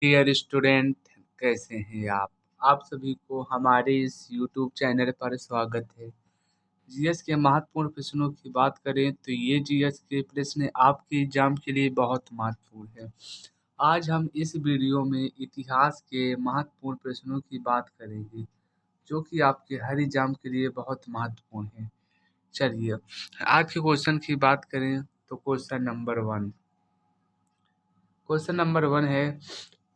Dear student, कैसे हैं आप सभी को हमारे इस यूट्यूब चैनल पर स्वागत है। जीएस के महत्वपूर्ण प्रश्नों की बात करें तो ये जीएस के प्रश्न आपके एग्जाम के लिए बहुत महत्वपूर्ण है। आज हम इस वीडियो में इतिहास के महत्वपूर्ण प्रश्नों की बात करेंगे जो कि आपके हर एग्जाम के लिए बहुत महत्वपूर्ण है। चलिए आज के क्वेश्चन की बात करें तो क्वेश्चन नंबर 1 है,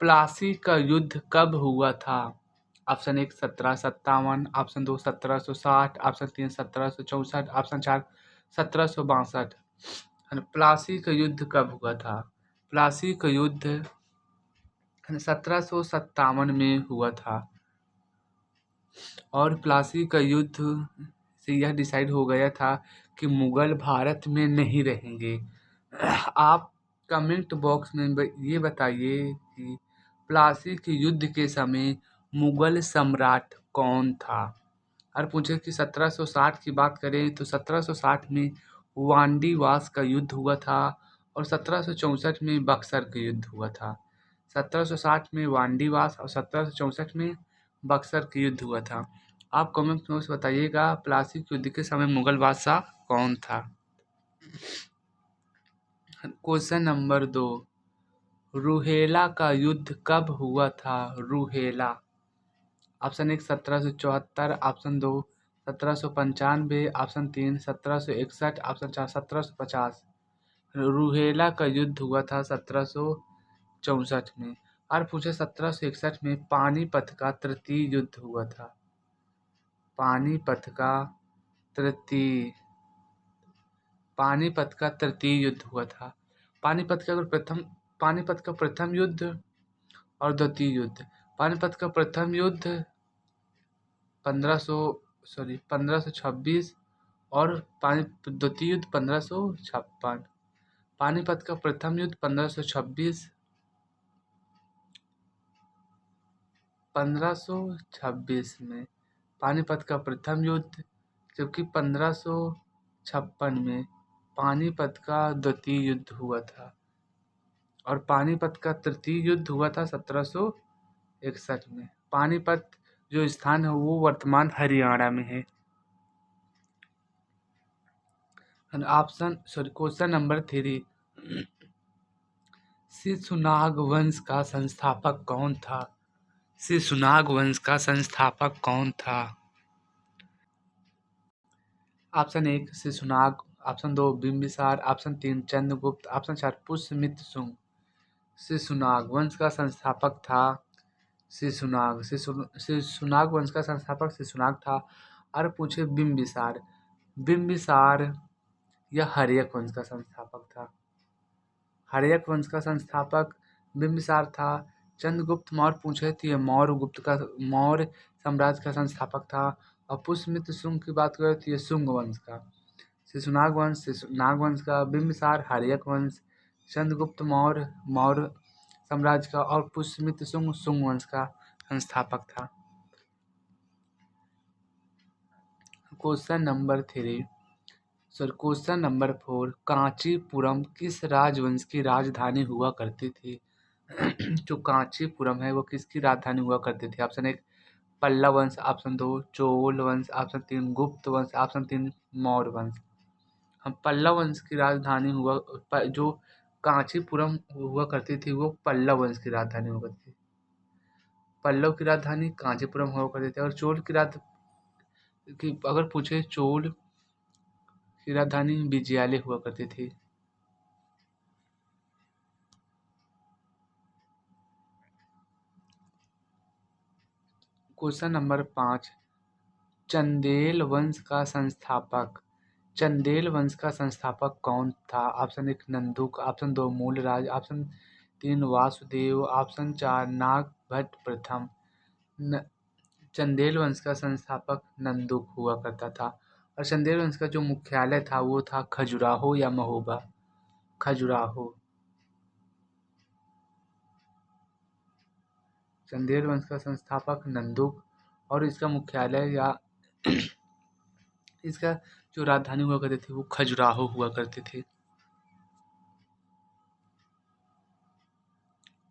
प्लासी का युद्ध कब हुआ था? Option 1 1757, option 2 1760, option 3 1764, option 4 1762। Plassey का युद्ध कब हुआ था? प्लासी का युद्ध 1757 में हुआ था और प्लासी का युद्ध से यह डिसाइड हो गया था कि मुगल भारत में नहीं रहेंगे। आप कमेंट बॉक्स में ये बताइए कि प्लासी के युद्ध के समय मुगल सम्राट कौन था। और पूछे कि 1760 की बात करें तो 1760 में वांडीवास का युद्ध हुआ था और 1764 में बक्सर का युद्ध हुआ था। 1760 में वांडीवास और 1764 में बक्सर का युद्ध हुआ था। आप कमेंट बॉक्स में बताइएगा प्लासी के युद्ध के समय मुगल बादशाह कौन था। क्वेश्चन नंबर 2, रूहेला का युद्ध कब हुआ था? Ruhela, option 1 1774, option 2 1795, option 3 1761, option 4 1750। Ruhela का युद्ध हुआ था 1764 में। और पूछे 1761 में पानीपत का तृतीय युद्ध हुआ था। पानीपत का तृतीय युद्ध हुआ था। पानीपत का प्रथम युद्ध और द्वितीय युद्ध। पानीपत का प्रथम युद्ध 1526 और द्वितीय युद्ध 1556। पानीपत का प्रथम युद्ध 1526 में पानीपत का प्रथम युद्ध, जबकि 1556 में पानीपत का द्वितीय युद्ध हुआ था और पानीपत का तृतीय युद्ध हुआ था 1761 में। पानीपत जो स्थान है वो वर्तमान हरियाणा में है। क्वेश्चन नंबर 3, शिशुनाग वंश का संस्थापक कौन था? शिशुनाग वंश का संस्थापक कौन था? Option 1 Shishunag, option 2 Bimbisara, option 3 Chandragupta, option 4 Pushyamitra Shunga. Shishunag वंश का संस्थापक था शिशुनाग वंश का संस्थापक शिशुनाग था। और पूछे बिंबिसार यह हर्यक वंश का संस्थापक था। हर्यक वंश का संस्थापक बिंबिसार था। चंद्रगुप्त मौर्य पूछे तो यह मौर्य साम्राज्य का संस्थापक था। और पुष्यमित्र शुंग की बात करें तो यह शुंग वंश का। शिशुनाग वंश का, बिंबिसार हर्यक वंश, चंद्रगुप्त मौर्य साम्राज्य का और पुष्यमित्र शुंग वंश का संस्थापक था। क्वेश्चन नंबर 4, कांचीपुरम किस राजवंश की राजधानी हुआ करती थी? जो कांचीपुरम है वो किसकी राजधानी हुआ करती थी? ऑप्शन 1 पल्लव वंश, ऑप्शन 2 चोल वंश, ऑप्शन 3 गुप्त वंश, ऑप्शन 3 मौर्य वंश। हम पल्लव वंश की राजधानी जो कांचीपुरम हुआ करती थी वो पल्लव वंश की राजधानी हुआ करती थी। पल्लव की राजधानी कांचीपुरम हुआ करती थी। और चोल की अगर पूछे चोल की राजधानी विजयालय हुआ करती थी। क्वेश्चन नंबर 5, चंदेल वंश का संस्थापक कौन था? Option 1 Nanduk, option 2 Mulraj, option 3 Vasudev, option 4 Nagabhatta प्रथम। चंदेल वंश का संस्थापक नंदुक हुआ करता था। और चंदेल वंश का जो मुख्यालय था वो था खजुराहो या महोबा। खजुराहो। चंदेल वंश का संस्थापक नंदुक और इसका मुख्यालय या इसका जो राजधानी हुआ करती थी वो खजुराहो हुआ करती थी।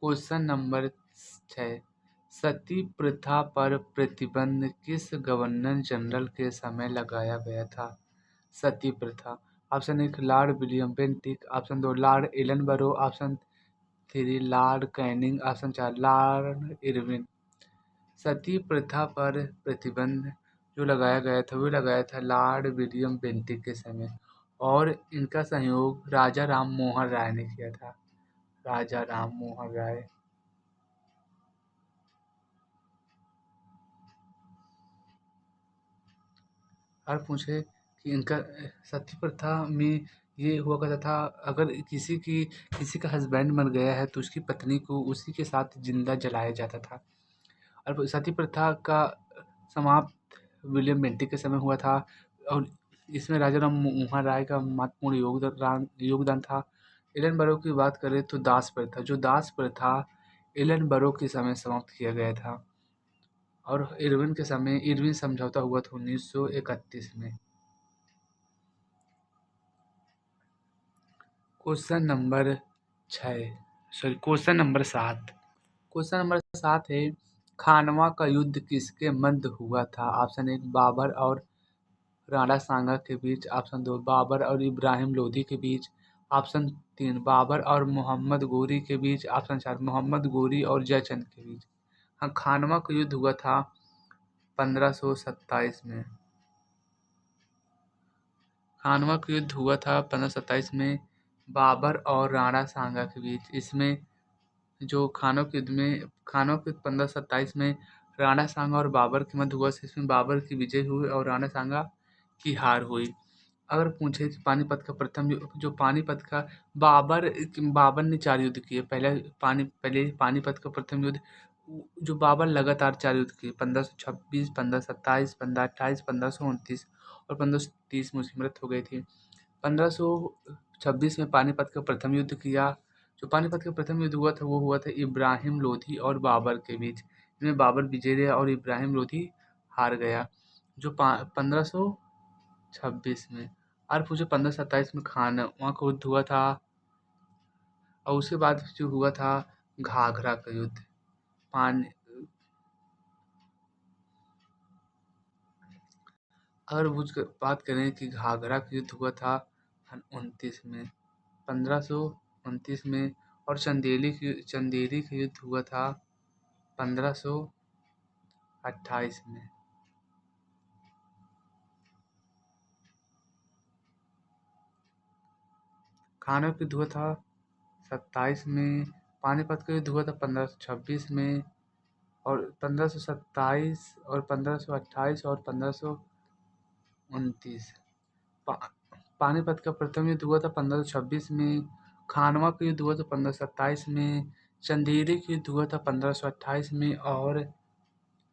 क्वेश्चन नंबर 6 सती प्रथा पर प्रतिबंध किस गवर्नर जनरल के समय लगाया गया था? सती प्रथा। Option 1 Lord William Bentinck, option 2 Lord Ellenborough, option 3 Lord Canning, option 4 Lord Irwin. सती प्रथा पर प्रतिबंध जो लगाया गया था वो लगाया था लॉर्ड विलियम बेंटिक के समय, और इनका सहयोग राजा राम मोहन राय ने किया था। राजा राम मोहन राय। और पूछे कि इनका सती प्रथा में ये हुआ करता था, अगर किसी का हस्बैंड मर गया है तो उसकी पत्नी को उसी के साथ जिंदा जलाया जाता था। और सती प्रथा का समाप्त विलियम बेंटिक के समय हुआ था, और इसमें राजा राम मोहन राय का महत्वपूर्ण योगदान था। एलन बरो की बात करें तो दास प्रथा, जो दास प्रथा एलन बरो के समय समाप्त किया गया था, और इरविन के समय इरविन समझौता हुआ था 1931 में। Question number 7। क्वेश्चन नंबर 7 है, खानवा का युद्ध किसके मध्य हुआ था? ऑप्शन 1 बाबर और राणा सांगा के बीच, ऑप्शन 2 बाबर और इब्राहिम लोधी के बीच, ऑप्शन 3 बाबर और मोहम्मद गोरी के बीच, ऑप्शन 4 मोहम्मद गोरी और जयचंद के बीच। हाँ, खानवा का युद्ध हुआ था 1527 में। खानवा का युद्ध हुआ था 1527 में बाबर और राणा सांगा के बीच। इसमें जो खानों के 1527 में राणा सांगा और बाबर के मध्य हुआ, इसमें बाबर की विजय हुई और राणा सांगा की हार हुई। अगर पूछे कि पानीपत का प्रथम जो पानीपत का बाबर ने 4 युद्ध किए। पहले पानीपत का प्रथम युद्ध जो बाबर लगातार 4 युद्ध किए, 1526, 1527, 1528, 1529 और 1530 में उसकी मृत्यु हो गई थी। 1526 में पानीपत का प्रथम युद्ध किया। जो पानीपत का प्रथम युद्ध हुआ था वो हुआ था इब्राहिम लोधी और बाबर के बीच। इसमें बाबर विजय रहा और इब्राहिम लोधी हार गया। जो 1526 में। और पूछे 1527 में वहाँ का युद्ध हुआ था, और उसके बाद जो हुआ था घाघरा का युद्ध। पानी अगर बात करें कि घाघरा का युद्ध हुआ था 29 में, 1529 में, और चंदेरी का युद्ध हुआ था 1528 में। खानवा का युद्ध हुआ था 27 में, पानीपत का युद्ध हुआ था 1526 में, और 1527 और 1528 और 1529। पा, पानीपत का प्रथम युद्ध हुआ था 1526 में, खानवा का युद्ध हुआ था 1527 में, चंदेरी का युद्ध हुआ था 1528 में, और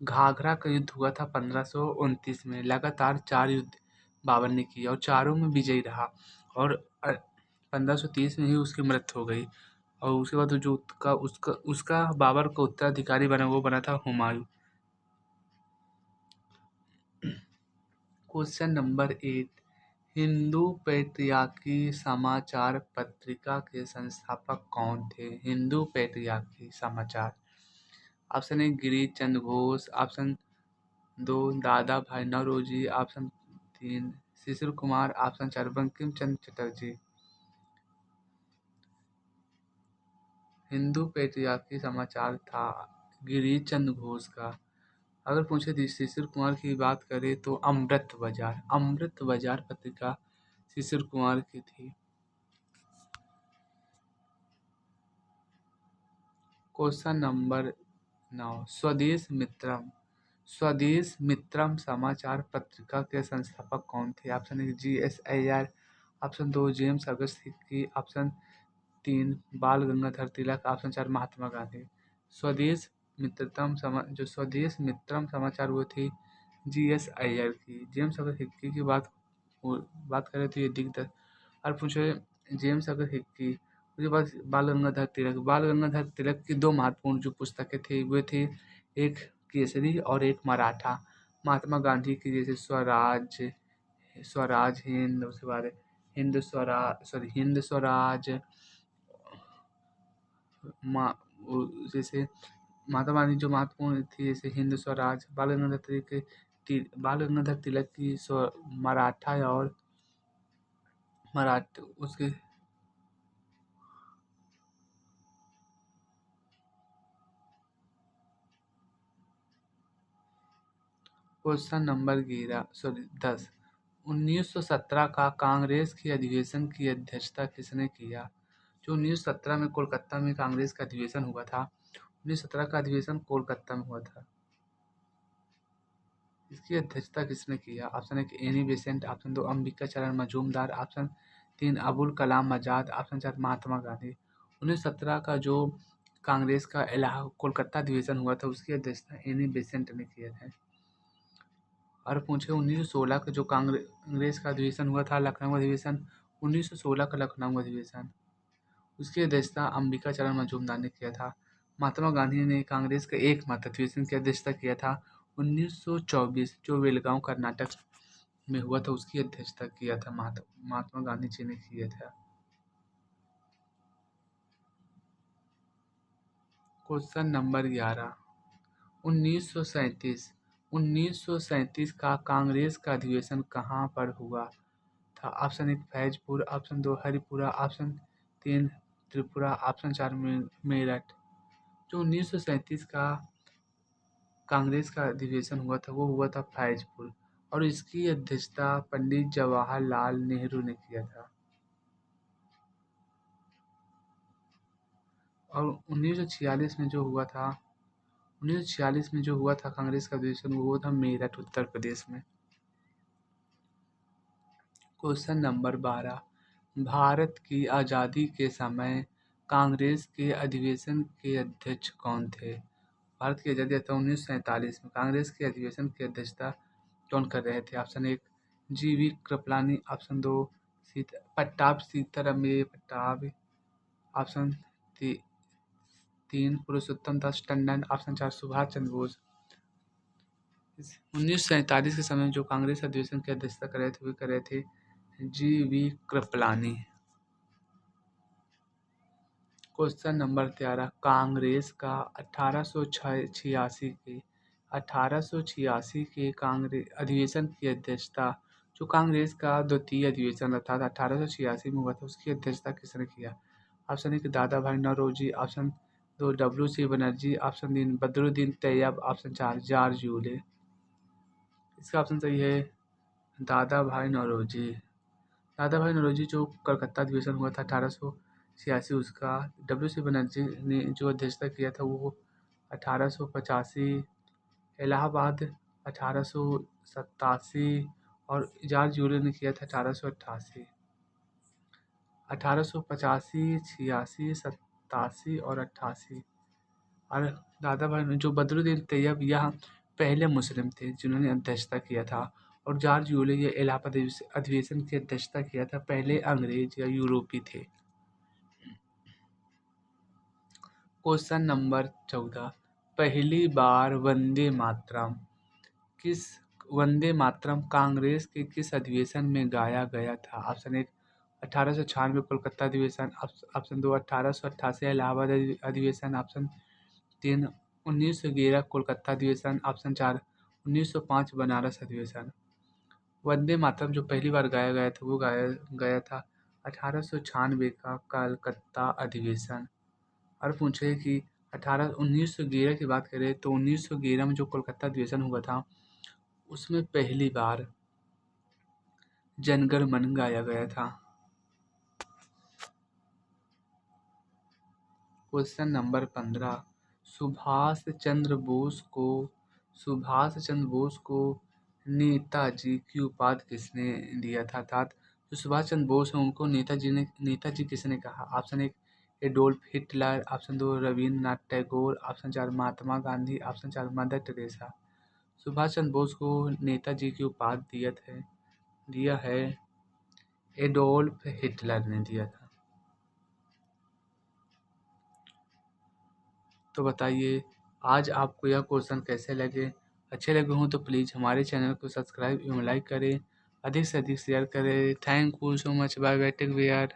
घाघरा का युद्ध हुआ था 1529 में। लगातार 4 युद्ध बाबर ने किए और चारों में विजयी रहा, और 1530 में ही उसकी मृत्यु हो गई। और उसके बाद जो उसका बाबर का उत्तराधिकारी बना वो बना था Humayun. Question number 8, Hindu patriarchy समाचार पत्रिका के संस्थापक कौन थे? हिंदू पेट्रियार्की समाचार। ऑप्शन 1 गिरीश चंद्र घोष, ऑप्शन 2 दादा Bhai Naoroji, option 3 Shishir Kumar, option 4 Bankim Chandra Chatterjee. Hindu patriarchy समाचार था गिरीश चंद्र घोष का। अगर पूछे शिशिर कुमार की बात करें तो अमृत बाजार पत्रिका शिशिर कुमार की थी। क्वेश्चन नंबर 9, स्वदेश मित्रम समाचार पत्रिका के संस्थापक कौन थे? Option 1 GS Iyer, option 2 James Augustus Hicky, option 3 Bal Gangadhar Tilak, option 4 Mahatma Gandhi. Swadesh Swadesh मित्रम समाचार वो थी GS अय्यर की। जेम्स अगस्त हिक्की की बात करें तो ये दिग्गज। और पूछे जेम्स अगस्त हिक्की, उसके बाद बाल गंगाधर तिलक की 2 महत्वपूर्ण जो पुस्तकें थी वे थी, एक केसरी और एक मराठा। महात्मा गांधी की जैसे स्वराज हिंद, उसके बाद हिंद स्वराज, जैसे महात्मा गांधी जो महत्वपूर्ण थी, जैसे हिंद स्वराज, बाल गंगाधर तिलक की मराठा और मराठ उसके क्वेश्चन नंबर 10। 1917 का कांग्रेस के अधिवेशन की अध्यक्षता किसने किया? जो 1917 में कोलकाता में कांग्रेस का अधिवेशन हुआ था, 1917 का अधिवेशन कोलकाता में हुआ था, इसकी अध्यक्षता किसने किया? Option 1 Annie Besant, option 2 Ambika चरण मजूमदार, ऑप्शन 3 अबुल कलाम आजाद, ऑप्शन 4 महात्मा गांधी। 1917 का जो कांग्रेस का कोलकाता अधिवेशन हुआ था, उसकी अध्यक्षता एनी बेसेंट ने किया था। और पूछे 1916 का जो कांग्रेस का अधिवेशन हुआ था, लखनऊ अधिवेशन, 1916 का लखनऊ अधिवेशन, उसकी अध्यक्षता अंबिका चरण मजूमदार ने किया था। महात्मा गांधी ने कांग्रेस का एकमात्र अधिवेशन की अध्यक्षता किया था 1924 जो बेलगांव कर्नाटक में हुआ था, उसकी अध्यक्षता किया था महात्मा गांधी जी ने किया था। Question number 11। 1937 का कांग्रेस का अधिवेशन कहाँ पर हुआ था? Option 1 Faizpur, option 2 Haripura, option 3 Tripura, option 4 Meerut. जो 1937 का कांग्रेस का अधिवेशन हुआ था, वो हुआ था फैजपुर, और इसकी अध्यक्षता पंडित जवाहरलाल नेहरू ने किया था। और 1946 में जो हुआ था 1946 में जो हुआ था कांग्रेस का अधिवेशन, वो हुआ था मेरठ, उत्तर प्रदेश में। Question number 12। भारत की आज़ादी के समय कांग्रेस के अधिवेशन के अध्यक्ष कौन थे? भारत की आज़ादी 1947 में कांग्रेस के अधिवेशन की अध्यक्षता कौन कर रहे थे? Option 1 GV Kripalani, option 2 Pattabhi Sitaramayya Pattabhi, option 3 Purushottam Das Tandon, option 4 Subhash Chandra Bose. 1947 के समय जो कांग्रेस अधिवेशन की अध्यक्षता कर रहे थे, वे कर रहे थे GV Kripalani. Question number 13। Congress का 1886 के कांग्रेस अधिवेशन की अध्यक्षता, जो कांग्रेस का द्वितीय अधिवेशन अर्थात 1886 में हुआ था, उसकी अध्यक्षता किसने किया? Option 1 Dada Bhai Naoroji, option 2 WC Banerjee, option 3 Badruddin Tyabji, option 4 George Yule. इसका ऑप्शन सही है दादा भाई नौरोजी। दादा भाई नौरोजी जो कलकत्ता अधिवेशन हुआ था 1886, उसका WC बनर्जी ने जो अध्यक्षता किया था वो 1885, इलाहाबाद 1887, और जॉर्ज यूले ने किया था 1888। 1885, 86, 87 और 88। और दादा भाई जो बदरुद्दीन तैयब यह पहले मुस्लिम थे जिन्होंने अध्यक्षता किया था, और जॉर्ज यूले ये इलाहाबाद अधिवेशन की अध्यक्षता किया था, पहले अंग्रेज या यूरोपी थे। Question number 14। पहली बार वंदे मातरम कांग्रेस के किस अधिवेशन में गाया गया था? ऑप्शन 1 1896 कोलकाता अधिवेशन, ऑप्शन 2 1888 इलाहाबाद अधिवेशन, ऑप्शन 3 1911 कोलकाता अधिवेशन, ऑप्शन 4 1905 बनारस अधिवेशन। वंदे मातरम जो पहली बार गाया गया था, वो गाया गया था 1896 का कलकत्ता अधिवेशन। और पूछे कि 1911 की बात करें तो 1911 में जो कोलकाता अधिवेशन हुआ था, उसमें पहली बार जनगण मन गाया गया था। Question number 15। सुभाष चंद्र बोस को नेताजी की उपाधि किसने दिया था? अर्थात जो सुभाष चंद्र बोस हैं उनको नेताजी किसने कहा? Option 1 Adolf Hitler, option 2 Rabindranath Tagore, option 4 Mahatma Gandhi, option 4 Mother Teresa. Subhash Chandra Bose को नेताजी की उपाधि दिया है एडोल्फ हिटलर ने दिया था। तो बताइए आज आपको यह क्वेश्चन कैसे लगे? अच्छे लगे हों तो प्लीज़ हमारे चैनल को सब्सक्राइब एवं लाइक करें, अधिक से अधिक शेयर करें। Thank you so much, bye bye, take care.